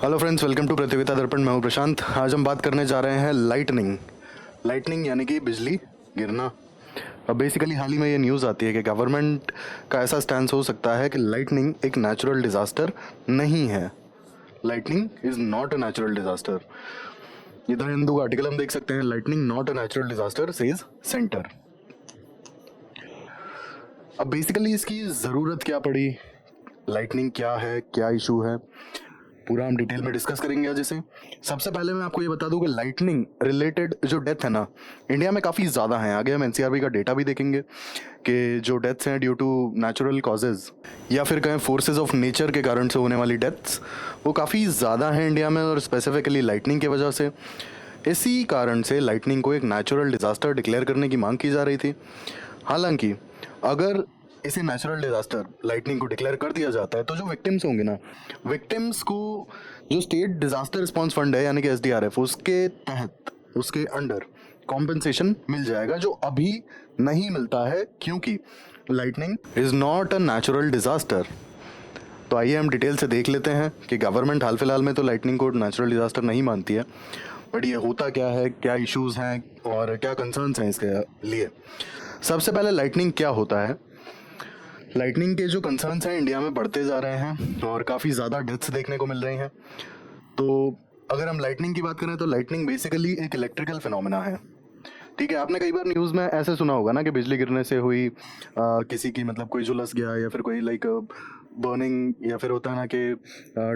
Hello friends, welcome to प्रतियोगिता दर्पण। मैं हूं प्रशांत। आज हम बात करने जा रहे हैं लाइटनिंग यानी कि बिजली गिरना। अब बेसिकली हाल ही में ये न्यूज़ आती है कि गवर्नमेंट का ऐसा स्टैंड हो सकता है कि लाइटनिंग एक नेचुरल डिज़ास्टर नहीं है। Lightning is not a natural disaster. ये द हिंदू का आर्टिकल हम देख सकते हैं। Lightning not a natural disaster says centre. अब बेसिकली इसकी ज़रूरत क्या पड़ी, लाइटनिंग क्या है, क्या इशू है, पूरा हम डिटेल में डिस्कस करेंगे आज इसे। सबसे पहले मैं आपको ये बता दूं कि लाइटनिंग रिलेटेड जो डेथ है ना, इंडिया में काफ़ी ज़्यादा हैं। आगे हम एनसीआरबी का डेटा भी देखेंगे कि जो डेथ्स हैं ड्यू टू नेचुरल कॉजेज़ या फिर कहें फोर्सेस ऑफ नेचर के कारण से होने वाली डेथ्स, वो काफ़ी ज़्यादा हैं इंडिया में, और स्पेसिफिकली लाइटनिंग की वजह से। इसी कारण से लाइटनिंग को एक नेचुरल डिज़ास्टर डिक्लेयर करने की मांग की जा रही थी। हालांकि अगर इसे नेचुरल डिजास्टर लाइटनिंग को डिक्लेयर कर दिया जाता है तो जो विक्टिम्स होंगे ना, विक्टिम्स को जो स्टेट डिजास्टर रिस्पांस फंड है यानी कि एसडीआरएफ, उसके तहत उसके अंडर कॉम्पेंसेशन मिल जाएगा, जो अभी नहीं मिलता है क्योंकि lightning is not a natural disaster. तो आइए हम डिटेल से देख लेते हैं कि गवर्नमेंट हाल फिलहाल में तो लाइटनिंग को नेचुरल डिजास्टर नहीं मानती है, बट ये होता क्या है, क्या इश्यूज हैं और क्या कंसर्न्स हैं इसके लिए। सबसे पहले लाइटनिंग क्या होता है। लाइटनिंग के जो कंसर्न्स हैं इंडिया में बढ़ते जा रहे हैं और काफ़ी ज़्यादा डेथ्स देखने को मिल रही हैं। तो अगर हम लाइटनिंग की बात करें तो लाइटनिंग बेसिकली एक इलेक्ट्रिकल फिनोमेना है। ठीक है, आपने कई बार न्यूज़ में ऐसे सुना होगा ना कि बिजली गिरने से हुई किसी की मतलब कोई झुलस गया या फिर कोई लाइक बर्निंग, या फिर होता है ना कि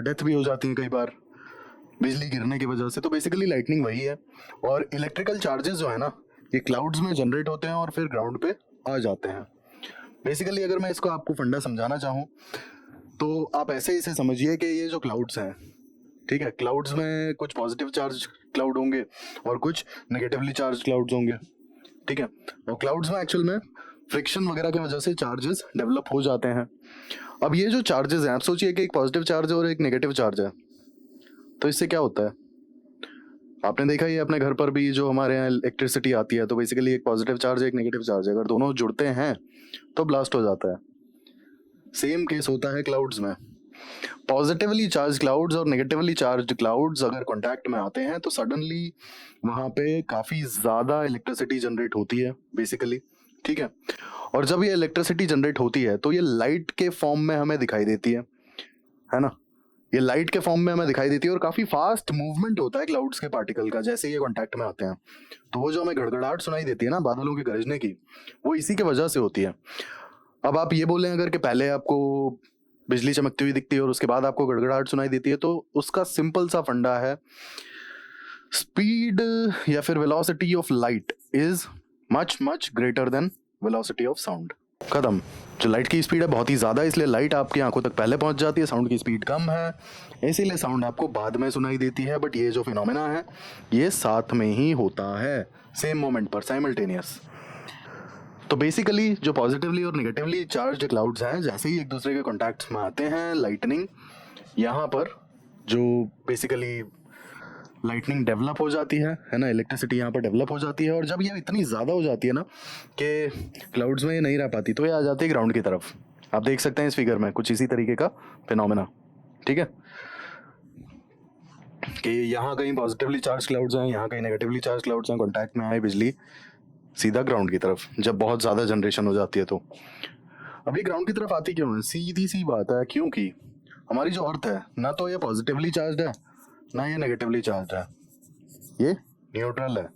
डेथ भी हो जाती है कई बार बिजली गिरने की वजह से। तो बेसिकली लाइटनिंग वही है। और इलेक्ट्रिकल चार्जेस जो है ना, ये क्लाउड्स में जनरेट होते हैं और फिर ग्राउंड पे आ जाते हैं। बेसिकली अगर मैं इसको आपको फंडा समझाना चाहूँ तो आप ऐसे इसे समझिए कि ये जो क्लाउड्स हैं, ठीक है, क्लाउड्स में कुछ पॉजिटिव चार्ज क्लाउड होंगे और कुछ नेगेटिवली चार्ज क्लाउड्स होंगे। ठीक है, और क्लाउड्स में एक्चुअल में फ्रिक्शन वगैरह की वजह से चार्जेस डेवलप हो जाते हैं। अब ये जो चार्जेस हैं, आप सोचिए कि एक पॉजिटिव चार्ज है और एक नेगेटिव चार्ज है, तो इससे क्या होता है। आपने देखा ही है अपने घर पर भी, जो हमारे यहाँ इलेक्ट्रिसिटी आती है तो बेसिकली एक पॉजिटिव चार्ज है एक नेगेटिव चार्ज है, अगर दोनों जुड़ते हैं तो ब्लास्ट हो जाता है। सेम केस होता है क्लाउड्स में। पॉजिटिवली चार्ज क्लाउड्स और नेगेटिवली चार्ज क्लाउड्स अगर कांटेक्ट में आते हैं तो सडनली वहां पे काफी ज्यादा इलेक्ट्रिसिटी जनरेट होती है बेसिकली। ठीक है, और जब ये इलेक्ट्रिसिटी जनरेट होती है तो ये लाइट के फॉर्म में हमें दिखाई देती है ना। ये लाइट के फॉर्म में हमें दिखाई देती है और काफी फास्ट मूवमेंट होता है क्लाउड्स के पार्टिकल का जैसे ये कांटेक्ट में आते हैं। तो वो जो हमें गड़गड़ाहट सुनाई देती है ना बादलों के गरजने की, वो इसी की वजह से होती है। अब आप ये बोलें अगर कि पहले आपको बिजली चमकती हुई दिखती है और उसके बाद आपको गड़गड़ाहट सुनाई देती है, तो उसका सिंपल सा फंडा है, स्पीड या फिर velocity of light is much much greater than velocity of sound. खत्म। जो लाइट की स्पीड है बहुत ही ज्यादा, इसलिए लाइट आपकी आंखों तक पहले पहुंच जाती है, साउंड की स्पीड कम है, इसीलिए साउंड आपको बाद में सुनाई देती है। बट ये जो फिनोमेना है ये साथ में ही होता है, सेम मोमेंट पर, साइमल्टेनियस। तो बेसिकली जो पॉजिटिवली और नेगेटिवली चार्ज क्लाउड्स हैं, जैसे ही एक दूसरे के कॉन्टैक्ट में आते हैं, लाइटनिंग यहाँ पर जो बेसिकली लाइटनिंग डेवलप हो जाती है ना, इलेक्ट्रिसिटी यहाँ पर डेवलप हो जाती है। और जब ये इतनी ज़्यादा हो जाती है ना कि क्लाउड्स में ये नहीं रह पाती, तो ये आ जाती है ग्राउंड की तरफ। आप देख सकते हैं इस फिगर में कुछ इसी तरीके का फिनोमेना। ठीक है, कि यहाँ कहीं पॉजिटिवली चार्ज क्लाउड्स हैं, यहाँ कहीं नेगेटिवली चार्ज क्लाउड्स हैं, कॉन्टैक्ट में आए बिजली सीधा ग्राउंड की तरफ जब बहुत ज़्यादा जनरेशन हो जाती है। तो अभी ग्राउंड की तरफ आती क्यों है, सीधी सी बात है, क्योंकि हमारी जो अर्थ है ना, तो ये पॉजिटिवली चार्ज है ना ये नेगेटिवली चार्ज है, ये न्यूट्रल है,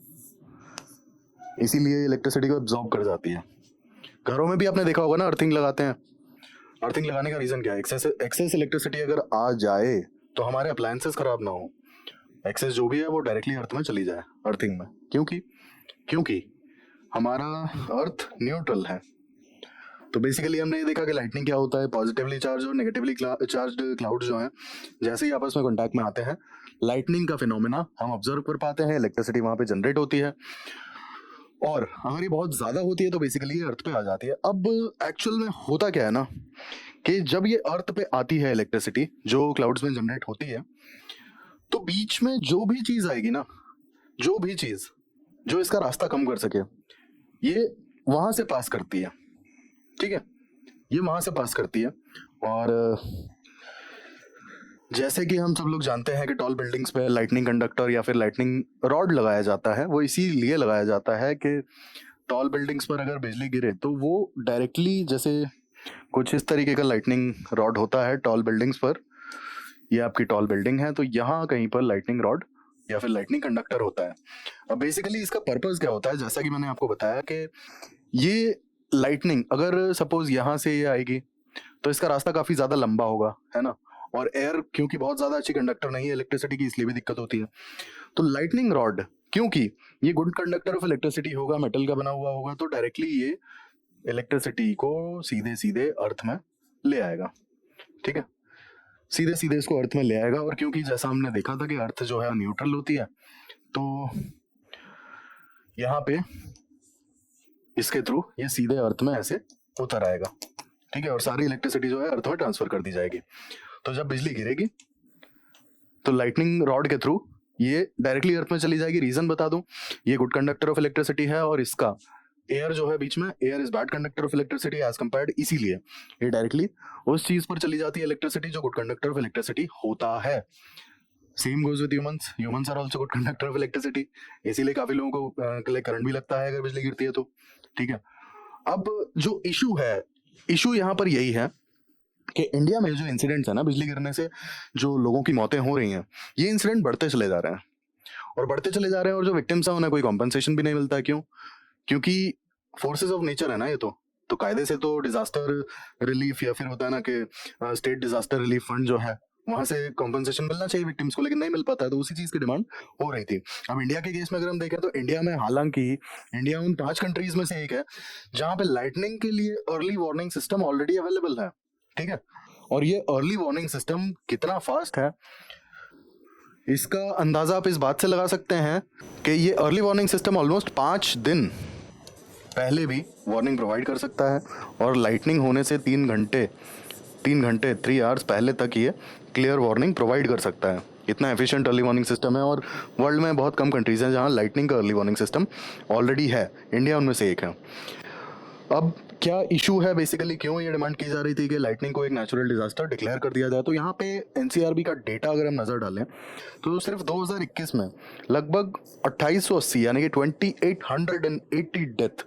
इसीलिए इलेक्ट्रिसिटी को एब्जॉर्ब कर जाती है। घरों में भी आपने देखा होगा ना, अर्थिंग लगाते हैं। अर्थिंग लगाने का रीजन क्या है, एक्सेस इलेक्ट्रिसिटी अगर आ जाए तो हमारे अप्लायंसेस खराब ना हो, एक्सेस जो भी है वो डायरेक्टली अर्थ में चली जाए, अर्थिंग में। क्योंकि हमारा अर्थ न्यूट्रल है। तो बेसिकली हमने ये देखा कि लाइटनिंग क्या होता है, पॉजिटिवली चार्ज और नेगेटिवली चार्ज्ड क्लाउड जो हैं, जैसे ही आपस में कांटेक्ट में आते हैं, लाइटनिंग का फिनोमेना हम ऑब्जर्व कर पाते हैं, इलेक्ट्रिसिटी वहां पे जनरेट होती है। और अगर ये बहुत ज्यादा होती है तो बेसिकली ये अर्थ पे आ जाती है। अब एक्चुअल में होता क्या है ना, कि जब ये अर्थ पे आती है इलेक्ट्रिसिटी जो क्लाउड्स में जनरेट होती है, तो बीच में जो भी चीज आएगी ना, जो भी चीज जो इसका रास्ता कम कर सके, ये वहां से पास करती है। ठीक है, ये वहां से पास करती है। और जैसे कि हम सब लोग जानते हैं कि टॉल बिल्डिंग्स पे लाइटनिंग कंडक्टर या फिर लाइटनिंग रॉड लगाया जाता है। वो इसीलिए लगाया जाता है कि टॉल बिल्डिंग्स पर अगर बिजली गिरे तो वो डायरेक्टली, जैसे कुछ इस तरीके का लाइटनिंग रॉड होता है टॉल बिल्डिंग्स पर। ये आपकी टॉल बिल्डिंग है तो यहाँ कहीं पर लाइटनिंग रॉड या फिर लाइटनिंग कंडक्टर होता है। अब बेसिकली इसका पर्पस क्या होता है, जैसा कि मैंने आपको बताया कि ये लाइटनिंग अगर सपोज यहाँ से ये आएगी तो इसका रास्ता काफी ज्यादा लंबा होगा, है ना। और एयर क्योंकि बहुत ज्यादा अच्छी कंडक्टर नहीं है इलेक्ट्रिसिटी की, इसलिए भी दिक्कत होती है। तो लाइटनिंग रॉड क्योंकि ये गुड कंडक्टर ऑफ इलेक्ट्रिसिटी होगा, मेटल का बना हुआ होगा, तो डायरेक्टली ये इलेक्ट्रिसिटी को सीधे सीधे अर्थ में ले आएगा। ठीक है, सीधे सीधे इसको अर्थ में ले आएगा। और क्योंकि जैसा हमने देखा था कि अर्थ जो है न्यूट्रल होती है, तो यहाँ पे इसके थ्रू ये सीधे अर्थ में ऐसे उतर आएगा। ठीक है, और सारी इलेक्ट्रिसिटी जो है अर्थ में ट्रांसफर कर दी जाएगी। तो जब बिजली गिरेगी तो लाइटनिंग रॉड के थ्रू ये डायरेक्टली अर्थ में चली जाएगी। रीजन बता दूं, ये गुड कंडक्टर ऑफ इलेक्ट्रिसिटी है और इसका एयर जो है बीच में, air is bad conductor of electricity as compared, इसीलिए ये डायरेक्टली उस चीज पर चली जाती है इलेक्ट्रिसिटी जो गुड कंडक्टर ऑफ इलेक्ट्रिसिटी होता है। Same goes with humans, humans are also good conductor of electricity, इसीलिए काफी लोगों को करंट भी लगता है अगर बिजली गिरती है तो। ठीक है, अब जो इशू है, इशू यहाँ पर यही है कि इंडिया में जो इंसिडेंट्स है ना बिजली गिरने से जो लोगों की मौतें हो रही हैं, ये इंसिडेंट बढ़ते चले जा रहे हैं और बढ़ते चले जा रहे हैं। और जो विक्टिम्स हैं उन्हें कोई कॉम्पनसेशन भी नहीं मिलता है। क्यों? क्योंकि फोर्सेस ऑफ नेचर है ना ये तो कायदे से तो डिजास्टर रिलीफ या फिर होता है ना कि स्टेट डिजास्टर रिलीफ फंड जो है वहां से कॉम्पनसेशन मिलना चाहिए विक्टिम्स को, लेकिन नहीं मिल पाता है। तो उसी चीज की डिमांड हो रही थी। अब इंडिया के केस में अगर हम देखें तो इंडिया में, हालांकि इंडिया उन 5 कंट्रीज में से एक है जहां पे लाइटनिंग के लिए early warning system already available है। ठीक है, और ये अर्ली वार्निंग सिस्टम कितना फास्ट है इसका अंदाजा आप इस बात से लगा सकते हैं कि ये अर्ली वार्निंग सिस्टम ऑलमोस्ट 5 दिन पहले भी वार्निंग प्रोवाइड कर सकता है और लाइटनिंग होने से 3 घंटे 3 आवर्स पहले तक ये क्लियर वार्निंग प्रोवाइड कर सकता है। इतना एफिशिएंट अर्ली वार्निंग सिस्टम है और वर्ल्ड में बहुत कम कंट्रीज हैं जहां लाइटनिंग का अर्ली वार्निंग सिस्टम ऑलरेडी है। इंडिया उनमें से एक है। अब क्या इशू है, बेसिकली क्यों ये डिमांड की जा रही थी कि लाइटनिंग को एक नेचुरल डिजास्टर डिक्लेयर कर दिया जाए, तो यहाँ पे एनसीआरबी का डेटा अगर हम नज़र डालें तो सिर्फ 2021 में लगभग 2880 यानी कि 2880 डेथ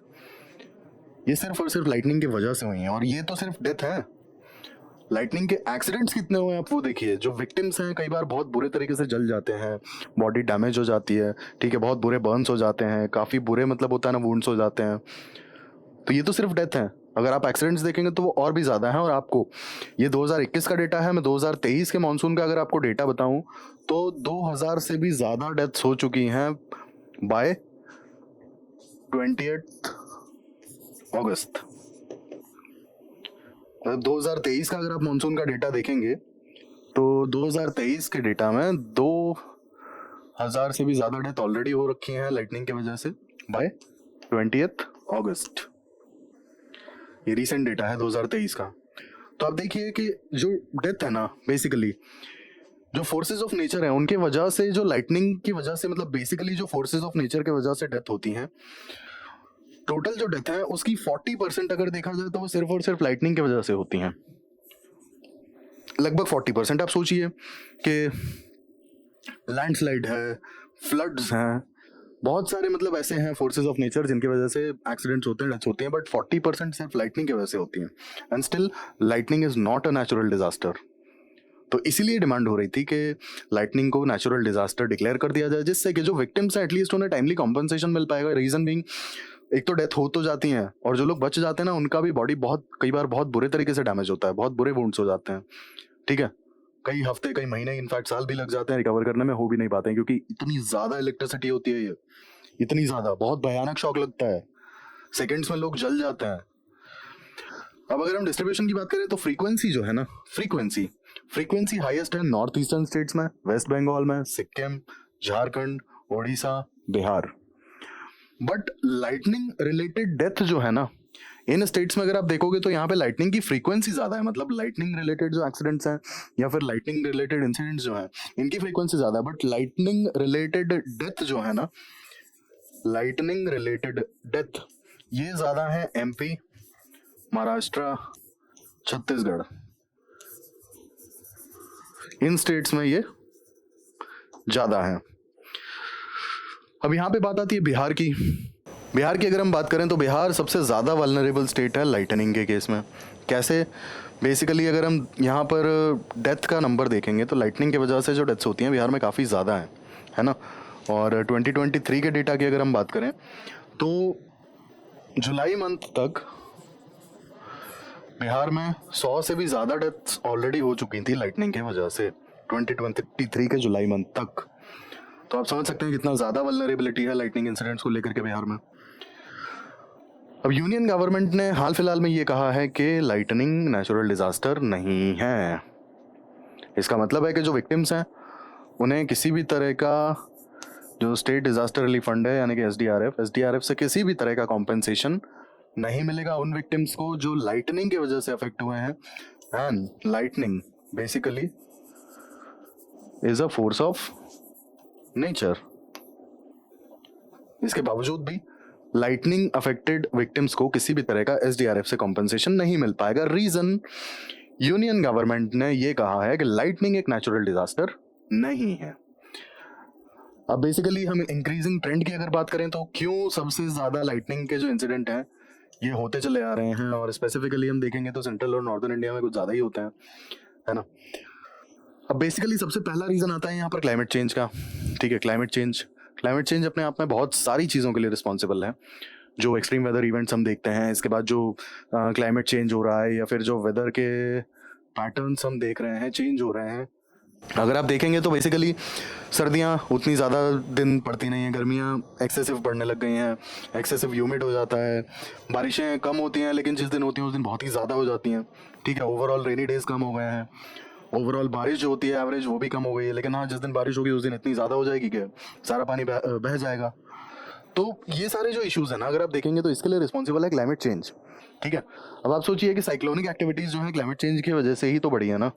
ये सिर्फ और सिर्फ लाइटनिंग की वजह से हुई हैं। और ये तो सिर्फ डेथ है, लाइटनिंग के एक्सीडेंट्स कितने हुए हैं आप वो देखिए। जो विक्टिम्स हैं कई बार बहुत बुरे तरीके से जल जाते हैं, बॉडी डैमेज हो जाती है। ठीक है, बहुत बुरे बर्न्स हो जाते हैं, काफ़ी बुरे मतलब होता है ना वुंड्स हो जाते हैं। तो ये तो सिर्फ डेथ है, अगर आप एक्सीडेंट्स देखेंगे तो वो और भी ज़्यादा है। और आपको ये 2021 का डेटा है, मैं 2023 के मानसून का अगर आपको डेटा बताऊं तो 2000 से भी ज़्यादा डेथ्स हो चुकी हैं बाय 28 अगस्त। 2023 का अगर आप मानसून का डेटा देखेंगे तो 2023 के डेटा में 2000 से भी ज़्यादा डेथ ऑलरेडी हो रखी हैं लाइटनिंग की वजह से बाय 20 अगस्त। ये रीसेंट डेटा है 2023 का। तो आप देखिए कि जो डेथ है ना, बेसिकली जो फोर्सेस ऑफ नेचर है उनके वजह से, जो लाइटनिंग की वजह से, मतलब बेसिकली जो फोर्सेस ऑफ नेचर के वजह से डेथ होती हैं, टोटल जो डेथ है उसकी 40% अगर देखा जाए तो वो सिर्फ और सिर्फ लाइटनिंग की वजह से होती हैं। लगभग 40%। आप सोचिए कि लैंडस्लाइड है, फ्लड्स हैं, बहुत सारे मतलब ऐसे हैं फोर्सेस ऑफ नेचर जिनकी वजह से एक्सीडेंट्स होते हैं, डेथ्स होती हैं, बट 40% सिर्फ लाइटनिंग की वजह से होती हैं। And still lightning is not a natural disaster. तो इसीलिए डिमांड हो रही थी कि लाइटनिंग को नेचुरल डिजास्टर डिक्लेयर कर दिया जाए, जिससे कि जो विक्टिम्स हैं एटलीस्ट उन्हें टाइमली कॉम्पनसेशन मिल पाएगा। रीजन बीइंग, एक तो डेथ हो तो जाती हैं और जो लोग बच जाते हैं ना उनका भी बॉडी बहुत, कई बार बहुत बुरे तरीके से डैमेज होता है, बहुत बुरे वुंड्स हो जाते हैं। ठीक है, कई हफ्ते, कई महीने, इनफैक्ट साल भी लग जाते हैं रिकवर करने में, हो भी नहीं पाते हैं क्योंकि इतनी ज्यादा इलेक्ट्रिसिटी होती है, ये इतनी ज्यादा, बहुत भयानक शॉक लगता है, सेकंड्स में लोग जल जाते हैं। अब अगर हम डिस्ट्रीब्यूशन की बात करें तो फ्रीक्वेंसी जो है ना, फ्रीक्वेंसी हाईएस्ट है नॉर्थ ईस्टर्न स्टेट्स में, वेस्ट बंगाल में, Sikkim, Jharkhand, Odisha, Bihar. But lightning related death जो है ना इन स्टेट्स में अगर आप देखोगे तो यहाँ पे लाइटनिंग की फ्रीक्वेंसी ज्यादा है। मतलब लाइटनिंग रिलेटेड जो एक्सीडेंट्स हैं या फिर लाइटनिंग रिलेटेड इंसिडेंट्स जो हैं इनकी फ्रीक्वेंसी ज्यादा है, बट लाइटनिंग रिलेटेड डेथ जो है ना, लाइटनिंग रिलेटेड डेथ ये ज्यादा है एमपी, महाराष्ट्र, छत्तीसगढ़। इन स्टेट्स में ये ज़्यादा है। अब यहाँ पे बात आती है बिहार की। बिहार की अगर हम बात करें तो बिहार सबसे ज़्यादा वल्नरेबल स्टेट है लाइटनिंग के केस में। कैसे? बेसिकली अगर हम यहाँ पर डेथ का नंबर देखेंगे तो लाइटनिंग की वजह से जो डेथ्स होती हैं बिहार में काफ़ी ज़्यादा है ना। और 2023 के डेटा की अगर हम बात करें तो जुलाई मंथ तक बिहार में 100 से भी ज़्यादा डेथ्स ऑलरेडी हो चुकी थी लाइटनिंग की वजह से 2023 के जुलाई मंथ तक। तो आप समझ सकते हैं कितना ज़्यादा वल्नरेबिलिटी है लाइटनिंग इंसिडेंट्स को लेकर के बिहार में। अब यूनियन गवर्नमेंट ने हाल फिलहाल में ये कहा है कि लाइटनिंग नेचुरल डिज़ास्टर नहीं है। इसका मतलब है कि जो विक्टिम्स हैं उन्हें किसी भी तरह का जो स्टेट डिज़ास्टर रिलीफ फंड है यानी कि एसडीआरएफ से किसी भी तरह का कॉम्पेंसेशन नहीं मिलेगा उन विक्टिम्स को जो लाइटनिंग की वजह से अफेक्ट हुए हैं। And lightning basically is a force of nature. इसके बावजूद भी लाइटनिंग अफेक्टेड विक्टिम्स को किसी भी तरह का एसडीआरएफ से कॉम्पेंसेशन नहीं मिल पाएगा। रीजन, यूनियन गवर्नमेंट ने यह कहा है कि लाइटनिंग एक नेचुरल डिजास्टर नहीं है। अब बेसिकली हम इंक्रीजिंग ट्रेंड की अगर बात करें तो क्यों सबसे ज्यादा लाइटनिंग के जो इंसिडेंट हैं ये होते चले आ रहे हैं, और स्पेसिफिकली हम देखेंगे तो सेंट्रल और नॉर्दर्न इंडिया में कुछ ज्यादा ही होते हैं, है ना। अब बेसिकली सबसे पहला रीजन आता है यहाँ पर क्लाइमेट चेंज का। ठीक है, क्लाइमेट चेंज अपने आप में बहुत सारी चीज़ों के लिए रिस्पॉन्सिबल है। जो एक्सट्रीम वेदर इवेंट्स हम देखते हैं, इसके बाद जो क्लाइमेट चेंज हो रहा है या फिर जो वेदर के पैटर्न्स हम देख रहे हैं चेंज हो रहे हैं। अगर आप देखेंगे तो बेसिकली सर्दियाँ उतनी ज़्यादा दिन पड़ती नहीं हैं, गर्मियाँ एक्सेसिव पड़ने लग गई हैं, एक्सेसिव ह्यूमिड हो जाता है, बारिशें कम होती हैं लेकिन जिस दिन होती हैं उस दिन बहुत ही ज़्यादा हो जाती हैं। ठीक है, ओवरऑल रेनी डेज कम हो गए हैं, ओवरऑल बारिश जो होती है एवरेज वो भी कम हो गई है, लेकिन हाँ जिस दिन बारिश होगी उस दिन इतनी ज़्यादा हो जाएगी कि सारा पानी बह जाएगा। तो ये सारे जो इश्यूज़ हैं ना अगर आप देखेंगे तो इसके लिए रिस्पॉन्सिबल है क्लाइमेट चेंज। ठीक है, अब आप सोचिए कि साइक्लोनिक एक्टिविटीज़ जो है क्लाइमेट चेंज की वजह से ही तो बढ़ी है ना।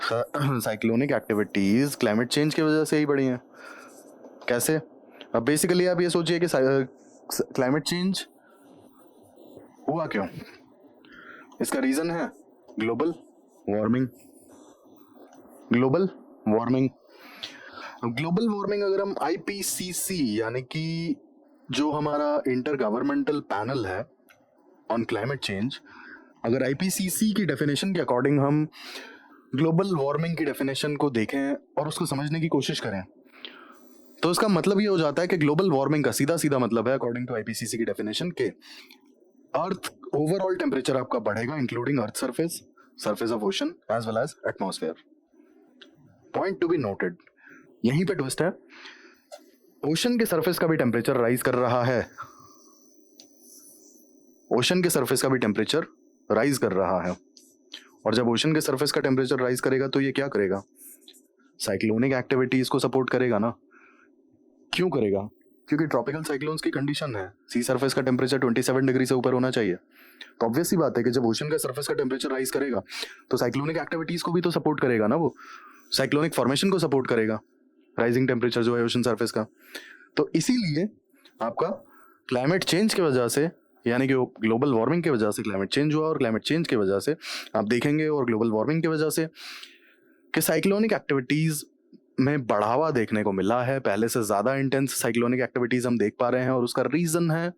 साइक्लोनिक एक्टिविटीज़ क्लाइमेट चेंज की वजह से ही बढ़ी हैं। कैसे? अब बेसिकली आप ये सोचिए कि क्लाइमेट चेंज हुआ क्यों। इसका रीज़न है ग्लोबल वार्मिंग। ग्लोबल वार्मिंग अगर हम आईपीसीसी यानी कि जो हमारा इंटर गवर्नमेंटल पैनल है ऑन क्लाइमेट चेंज, अगर आईपीसीसी की डेफिनेशन के अकॉर्डिंग हम ग्लोबल वार्मिंग की डेफिनेशन को देखें और उसको समझने की कोशिश करें तो इसका मतलब ये हो जाता है कि ग्लोबल वार्मिंग का सीधा सीधा मतलब है अकॉर्डिंग टू आईपीसीसी की डेफिनेशन के अर्थ ओवरऑल टेम्परेचर आपका बढ़ेगा including earth surface of ocean as well as atmosphere. Point to be noted, यहीं पे ट्विस्ट है, ओशन के सरफेस का भी टेम्परेचर राइज कर रहा है। ओशन के सरफेस का भी टेम्परेचर राइज कर रहा है, और जब ओशन के सरफेस का टेम्परेचर राइज करेगा तो ये क्या करेगा, साइक्लोनिक एक्टिविटीज को सपोर्ट करेगा ना। क्यों करेगा? क्योंकि ट्रॉपिकल साइक्लोन्स की कंडीशन है सी सरफेस का टेम्परेचर 27 डिग्री से ऊपर होना चाहिए। तो ऑब्वियस सी बात है कि जब ओशन का सरफेस का टेम्परेचर राइज करेगा तो साइक्लोनिक एक्टिविटीज को भी तो सपोर्ट करेगा ना, वो साइक्लोनिक फॉर्मेशन को सपोर्ट करेगा राइजिंग टेम्परेचर जो है ओशन सरफेस का। तो इसीलिए आपका क्लाइमेट चेंज की वजह से यानी कि ग्लोबल वार्मिंग की वजह से क्लाइमेट चेंज हुआ, और क्लाइमेट चेंज की वजह से आप देखेंगे और ग्लोबल वार्मिंग की वजह से कि साइक्लोनिक एक्टिविटीज़ में बढ़ावा देखने को मिला है। पहले से ज़्यादा इंटेंस साइक्लोनिक एक्टिविटीज़ हम देख पा रहे हैं, और उसका रीज़न है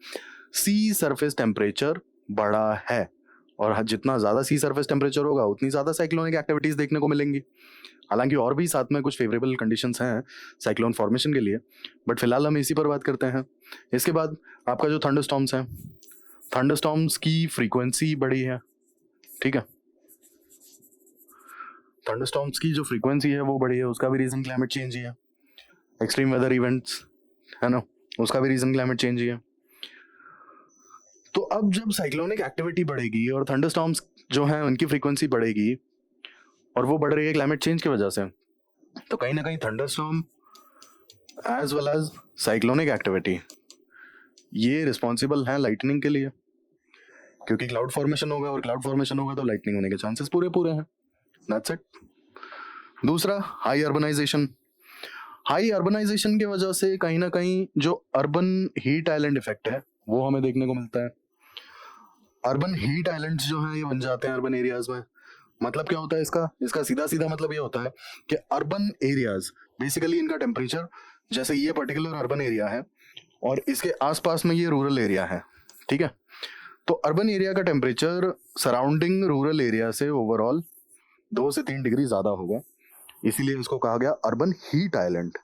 सी सरफेस टेम्परेचर बढ़ा है, और जितना ज़्यादा सी सरफेस टेम्परेचर होगा उतनी ज़्यादा साइक्लोनिक एक्टिविटीज़ देखने को मिलेंगी। हालांकि और भी साथ में कुछ फेवरेबल कंडीशंस हैं साइक्लोन फॉर्मेशन के लिए, बट फिलहाल हम इसी पर बात करते हैं। इसके बाद आपका जो थंडरस्टॉर्म्स हैं, थंडरस्टॉर्म्स की फ्रीक्वेंसी बढ़ी है। ठीक है, थंडरस्टॉर्म्स की जो फ्रीक्वेंसी है वो बढ़ी है, उसका भी रीज़न क्लाइमेट चेंज ही है। एक्सट्रीम वेदर इवेंट्स है ना, उसका भी रीज़न क्लाइमेट चेंज ही है। तो अब जब साइक्लोनिक एक्टिविटी बढ़ेगी और थंडरस्टॉर्म्स जो हैं उनकी फ्रीक्वेंसी बढ़ेगी, और वो बढ़ रही है क्लाइमेट चेंज की वजह से, तो कहीं ना कहीं thunderstorm as well as cyclonic activity ये रिस्पॉन्सिबल हैं लाइटनिंग के लिए, क्योंकि क्लाउड फॉर्मेशन होगा, और क्लाउड फॉर्मेशन होगा तो लाइटनिंग होने के चांसेस पूरे हैं। That's it. दूसरा, हाई अर्बनाइजेशन की वजह से कहीं ना कहीं जो अर्बन हीट आइलैंड इफेक्ट है वो हमें देखने को मिलता है। अर्बन हीट आइलैंड्स जो हैं ये बन जाते हैं अर्बन एरियाज में, मतलब क्या होता है इसका इसका सीधा सीधा मतलब ये होता है कि अर्बन एरियाज बेसिकली इनका टेम्परेचर, जैसे ये पर्टिकुलर अर्बन एरिया है और इसके आसपास में ये रूरल एरिया है, ठीक है, तो अर्बन एरिया का टेम्परेचर सराउंडिंग रूरल एरिया से ओवरऑल 2 से 3 डिग्री ज़्यादा होगा, इसीलिए इसको कहा गया अर्बन हीट आइलैंड।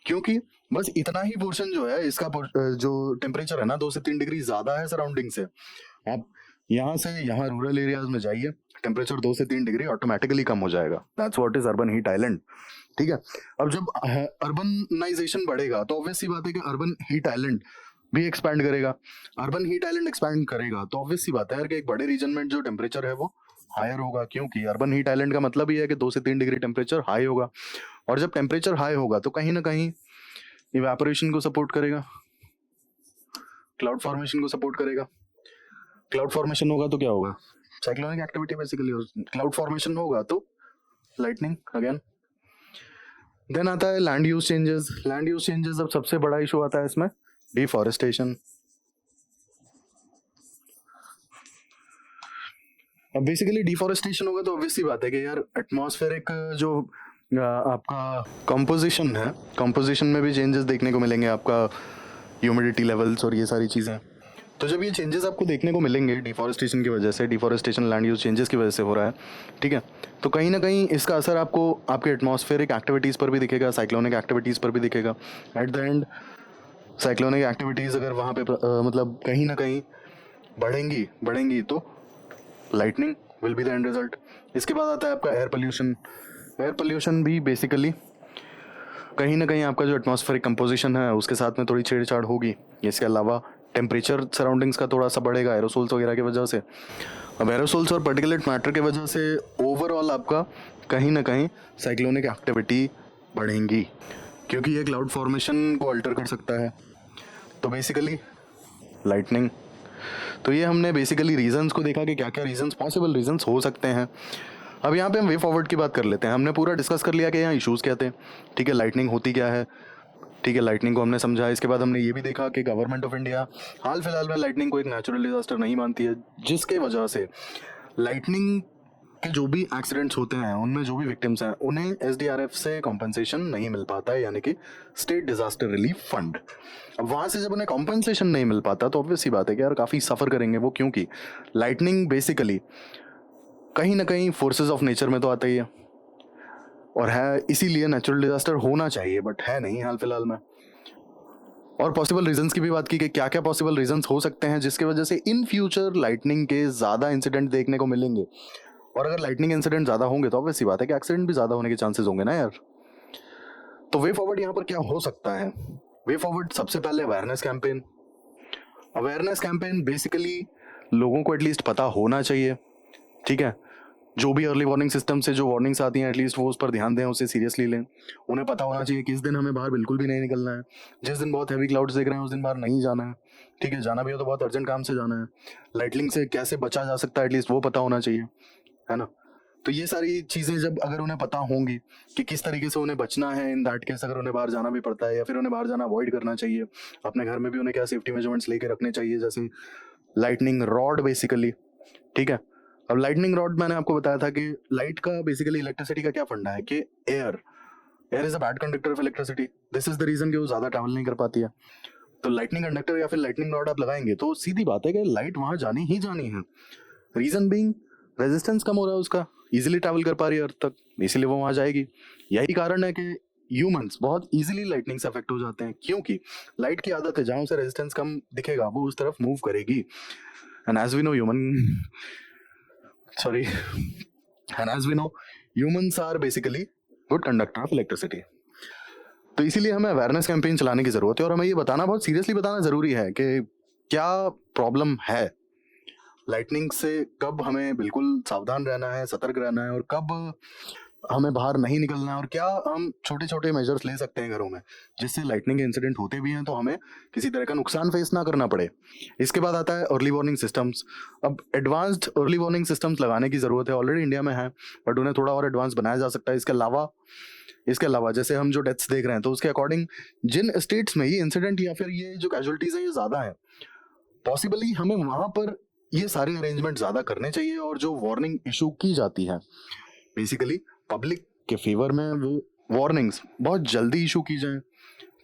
क्योंकि बस इतना ही पोर्शन जो है इसका जो टेम्परेचर है ना 2 से 3 डिग्री ज़्यादा है सराउंडिंग से। आप यहाँ से यहाँ रूरल एरियाज में जाइए, टेम्परेचर 2 से 3 डिग्री ऑटोमेटिकली कम हो जाएगा। That's what is urban heat island, ठीक है। अब जब अर्बनाइजेशन बढ़ेगा तो ऑब्वियस सी बात है कि अर्बन हीट आइलैंड भी एक्सपैंड करेगा। अर्बन हीट आइलैंड एक्सपैंड करेगा तो ऑब्वियस सी बात है यार कि एक बड़े रीजन में जो टेम्परेचर है वो हायर होगा, क्योंकि अर्बन हीट आइलैंड का मतलब ही है कि 2 से 3 डिग्री टेम्परेचर हाई होगा, और जब टेम्परेचर हाई होगा तो कहीं ना कहीं इवेपोरेशन को सपोर्ट करेगा, क्लाउड फॉर्मेशन को सपोर्ट करेगा। क्लाउड फॉर्मेशन होगा तो क्या होगा, cyclonic activity basically. Cloud formation होगा तो लाइटनिंग अगेन। देन आता है land use changes. Land use changes अब सबसे बड़ा इशू आता है इसमें, डिफॉरेस्टेशन। अब बेसिकली डिफॉरेस्टेशन होगा तो ऑब्वियस सी बात है कि यार एटमॉस्फेरिक जो आपका कंपोजिशन है, कंपोजिशन में भी चेंजेस देखने को मिलेंगे, आपका ह्यूमिडिटी लेवल्स और ये सारी चीज़ें। तो जब ये चेंजेस आपको देखने को मिलेंगे डिफॉरेस्टेशन की वजह से, डिफॉरेस्टेशन लैंड यूज चेंजेस की वजह से हो रहा है, ठीक है, तो कहीं ना कहीं इसका असर आपको आपके एटमॉस्फेरिक एक्टिविटीज़ पर भी दिखेगा, साइक्लोनिक एक्टिविटीज़ पर भी दिखेगा। At the end cyclonic activities अगर वहाँ पे मतलब कहीं ना कहीं बढ़ेंगी तो lightning will be the end result. इसके बाद आता है आपका एयर पोल्यूशन। एयर पोल्यूशन भी बेसिकली कहीं ना कहीं आपका जो एटमॉस्फेरिक कंपोजिशन है उसके साथ में थोड़ी छेड़छाड़ होगी। इसके अलावा टेम्परेचर सराउंडिंग्स का थोड़ा सा बढ़ेगा एरोसोल्स वगैरह की वजह से। अब एरोसोल्स और पार्टिकुलेट मैटर की वजह से ओवरऑल आपका कहीं ना कहीं साइक्लोनिक एक्टिविटी बढ़ेंगी, क्योंकि ये क्लाउड फॉर्मेशन को अल्टर कर सकता है। तो बेसिकली लाइटनिंग, तो ये हमने बेसिकली रीजंस को देखा कि क्या क्या रीजंस, पॉसिबल रीजंस हो सकते हैं। अब यहाँ पे हम वे फॉरवर्ड की बात कर लेते हैं। हमने पूरा डिस्कस कर लिया कि यहाँ इश्यूज़ क्या थे, ठीक है, लाइटनिंग होती क्या है, ठीक है, लाइटनिंग को हमने समझा। इसके बाद हमने ये भी देखा कि गवर्नमेंट ऑफ इंडिया हाल फिलहाल में लाइटनिंग को एक नेचुरल डिजास्टर नहीं मानती है, जिसके वजह से लाइटनिंग के जो भी एक्सीडेंट्स होते हैं उनमें जो भी विक्टिम्स हैं उन्हें एसडीआरएफ से कॉम्पनसेशन नहीं मिल पाता है, यानी कि स्टेट डिजास्टर रिलीफ फंड। अब वहाँ से जब उन्हें कॉम्पनसेशन नहीं मिल पाता तो ऑब्वियस सी बात है कि यार काफ़ी सफ़र करेंगे वो, क्योंकि लाइटनिंग बेसिकली कहीं ना कहीं फोर्सेस ऑफ नेचर में तो आता ही है और है, इसीलिए नेचुरल डिजास्टर होना चाहिए, बट है नहीं हाल फिलहाल में। और पॉसिबल रीजंस की भी बात की कि क्या क्या पॉसिबल रीजंस हो सकते हैं जिसकी वजह से इन फ्यूचर लाइटनिंग के ज़्यादा इंसिडेंट देखने को मिलेंगे। और अगर लाइटनिंग इंसिडेंट ज़्यादा होंगे तो ऑब्वियस सी बात है कि एक्सीडेंट भी ज़्यादा होने के चांसेस होंगे ना यार। तो वे फॉरवर्ड यहाँ पर क्या हो सकता है, वे फॉरवर्ड सबसे पहले awareness campaign. Awareness campaign basically लोगों को एटलीस्ट पता होना चाहिए, ठीक है, जो भी अर्ली वार्निंग सिस्टम से जो वार्निंग्स आती हैं एटलीस्ट वो उस पर ध्यान दें, उसे सीरियसली लें। उन्हें पता होना चाहिए किस दिन हमें बाहर बिल्कुल भी नहीं निकलना है, जिस दिन बहुत हैवी क्लाउड्स देख रहे हैं उस दिन बाहर नहीं जाना है, ठीक है, जाना भी हो तो बहुत अर्जेंट काम से जाना है। लाइटनिंग से कैसे बचा जा सकता है एटलीस्ट वो पता होना चाहिए, है ना। तो ये सारी चीज़ें जब अगर उन्हें पता होंगी कि किस तरीके से उन्हें बचना है, इन दैट केस अगर उन्हें बाहर जाना भी पड़ता है या फिर उन्हें बाहर जाना अवॉइड करना चाहिए, अपने घर में भी उन्हें क्या सेफ्टी मेजरमेंट्स लेके रखने चाहिए, जैसे लाइटनिंग रॉड बेसिकली, ठीक है। अब लाइटनिंग रॉड मैंने आपको बताया था कि लाइट का बेसिकली इलेक्ट्रिसिटी का क्या फंडा है कि air is a bad conductor of electricity. This is the reason कि वो ज़्यादा ट्रैवल नहीं कर पाती है। तो लाइटनिंग कंडक्टर या फिर लाइटनिंग रॉड आप लगाएंगे तो सीधी बात है कि लाइट वहाँ जानी ही जानी है। रीजन बीइंग रेजिस्टेंस कम हो रहा है उसका, इजीली ट्रैवल कर पा रही है अर्थ तक, इसीलिए वो वहाँ जाएगी। यही कारण है कि ह्यूमंस बहुत इजीली लाइटनिंग से अफेक्ट हो जाते हैं, क्योंकि लाइट की आदत है जहाँ से रेजिस्टेंस कम दिखेगा वो उस तरफ मूव करेगी। And as we know humans are basically good conductor of electricity। तो इसीलिए हमें अवेयरनेस कैंपेन चलाने की जरूरत है और हमें ये बताना बहुत सीरियसली बताना जरूरी है कि क्या प्रॉब्लम है लाइटनिंग से, कब हमें बिल्कुल सावधान रहना है, सतर्क रहना है, और कब हमें बाहर नहीं निकलना है, और क्या हम छोटे छोटे मेजर्स ले सकते हैं घरों में जिससे लाइटनिंग के इंसिडेंट होते भी हैं तो हमें किसी तरह का नुकसान फेस ना करना पड़े। इसके बाद आता है अर्ली वार्निंग सिस्टम्स। अब एडवांस्ड अर्ली वार्निंग सिस्टम्स लगाने की ज़रूरत है, ऑलरेडी इंडिया में है बट उन्हें थोड़ा और एडवांस बनाया जा सकता है। इसके अलावा जैसे हम जो डेथ्स देख रहे हैं तो उसके अकॉर्डिंग जिन स्टेट्स में ये इंसिडेंट या फिर ये जो कैजुअलिटीज़ हैं ये ज़्यादा है, पॉसिबली हमें वहाँ पर ये सारे अरेंजमेंट ज़्यादा करने चाहिए, और जो वार्निंग इशू की जाती है बेसिकली पब्लिक के फेवर में, वो वार्निंग्स बहुत जल्दी इशू की जाए,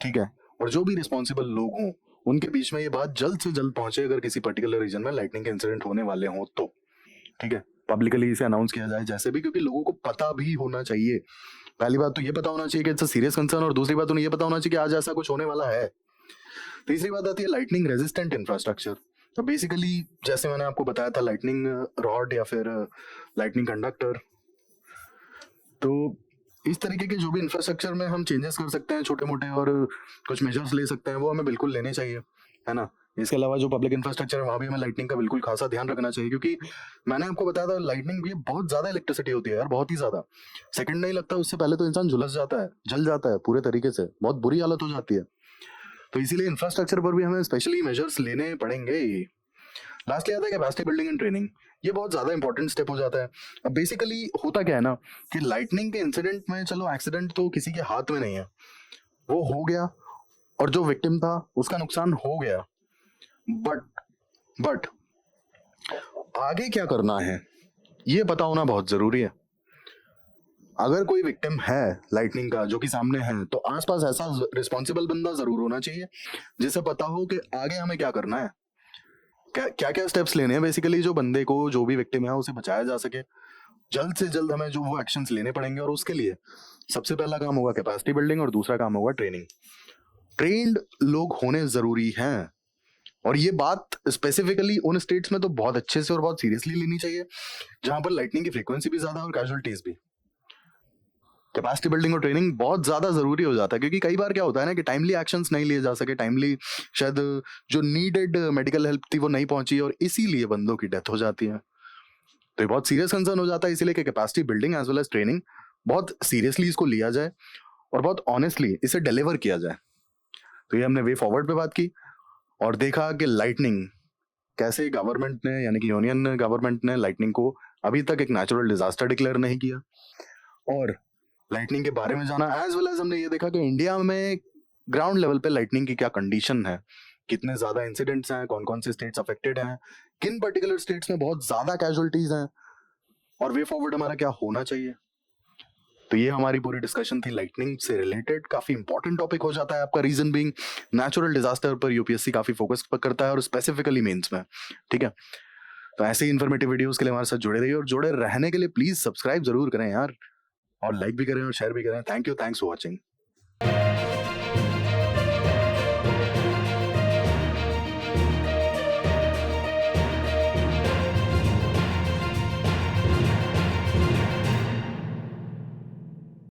ठीक है। और जो भी रिस्पॉन्सिबल लोग हों उनके बीच में ये बात जल्द से जल्द पहुंचे, अगर किसी पर्टिकुलर रीजन में लाइटनिंग के इंसिडेंट होने वाले हों तो, ठीक है। पब्लिकली इसे अनाउंस किया जाए जैसे भी, क्योंकि लोगों को पता भी होना चाहिए। पहली बात तो ये पता होना चाहिए कि इट्स अ सीरियस कंसर्न, और दूसरी बात उन्हें ये पता होना चाहिए कि आज ऐसा कुछ होने वाला है। तीसरी बात आती है लाइटनिंग रेजिस्टेंट इंफ्रास्ट्रक्चर। तो बेसिकली जैसे मैंने आपको बताया था, लाइटनिंग रॉड या फिर लाइटनिंग कंडक्टर, तो इस तरीके के जो भी इंफ्रास्ट्रक्चर में हम चेंजेस कर सकते हैं छोटे मोटे, और कुछ मेजर्स ले सकते हैं, वो हमें बिल्कुल लेने चाहिए, है ना। इसके अलावा जो पब्लिक इंफ्रास्ट्रक्चर है वहाँ भी हमें लाइटनिंग का बिल्कुल खासा ध्यान रखना चाहिए, क्योंकि मैंने आपको बताया था लाइटनिंग भी बहुत ज़्यादा इलेक्ट्रिसिटी होती है यार, बहुत ही ज़्यादा। सेकंड नहीं लगता उससे पहले तो इंसान झुलस जाता है, जल जाता है पूरे तरीके से, बहुत बुरी हालत हो जाती है। तो इसीलिए इंफ्रास्ट्रक्चर पर भी हमें स्पेशली मेजर्स लेने पड़ेंगे। लास्टली आता है कैपेसिटी बिल्डिंग एंड ट्रेनिंग। ये बहुत ज़्यादा इंपॉर्टेंट स्टेप हो जाता है। अब बेसिकली होता क्या है ना, कि लाइटनिंग के इंसिडेंट में, चलो एक्सीडेंट तो किसी के हाथ में नहीं है, वो हो गया और जो विक्टिम था उसका नुकसान हो गया, बट आगे क्या करना है ये पता होना बहुत जरूरी है। अगर कोई विक्टिम है लाइटनिंग का जो कि सामने है, तो आसपास ऐसा रिस्पॉन्सिबल बंदा जरूर होना चाहिए जिसे पता हो कि आगे हमें क्या करना है, क्या क्या स्टेप्स लेने हैं बेसिकली, जो बंदे को, जो भी विक्टिम है उसे बचाया जा सके। जल्द से जल्द हमें जो वो एक्शंस लेने पड़ेंगे, और उसके लिए सबसे पहला काम होगा कैपेसिटी बिल्डिंग, और दूसरा काम होगा ट्रेनिंग। ट्रेन्ड लोग होने जरूरी हैं, और ये बात स्पेसिफिकली उन स्टेट्स में तो बहुत अच्छे से और बहुत सीरियसली लेनी चाहिए जहां पर लाइटनिंग की फ्रीक्वेंसी भी ज्यादा और कैजुअलिटीज भी। कैपेसिटी बिल्डिंग और ट्रेनिंग बहुत ज्यादा जरूरी हो जाता है, क्योंकि कई बार क्या होता है ना कि टाइमली एक्शंस नहीं लिए जा सके, टाइमली शायद जो नीडेड मेडिकल हेल्प थी वो नहीं पहुंची, और इसीलिए बंदों की डेथ हो जाती है। तो ये बहुत सीरियस कंसर्न हो जाता है, इसीलिए कि capacity building as well as training बहुत सीरियसली इसको लिया जाए और बहुत ऑनेस्टली इसे डिलीवर किया जाए। तो ये हमने वे फॉरवर्ड पे बात की, और देखा कि लाइटनिंग कैसे गवर्नमेंट ने, यानी कि यूनियन गवर्नमेंट ने लाइटनिंग को अभी तक एक नेचुरल डिजास्टर डिक्लेयर नहीं किया, और लाइटनिंग के बारे में जाना, एज वेल एज हमने ये देखा कि इंडिया में ग्राउंड लेवल पे लाइटनिंग की क्या कंडीशन है, कितने ज्यादा इंसिडेंट्स हैं, कौन कौन से स्टेट्स अफेक्टेड हैं, किन पर्टिकुलर स्टेट्स में बहुत ज्यादा कैजुअलिटीज हैं, और वे फॉरवर्ड हमारा क्या होना चाहिए। तो ये हमारी पूरी डिस्कशन थी लाइटनिंग से रिलेटेड। काफी इंपॉर्टेंट टॉपिक हो जाता है आपका, रीजन बीइंग नेचुरल डिजास्टर पर यूपीएससी काफी फोकस करता है, और स्पेसिफिकली मेंस में, ठीक है। तो ऐसे ही इन्फॉर्मेटिव वीडियोस के लिए हमारे साथ जुड़े रहिए, और जुड़े रहने के लिए प्लीज सब्सक्राइब जरूर करें यार, और लाइक भी करें और शेयर भी करें। Thank you, thanks for watching.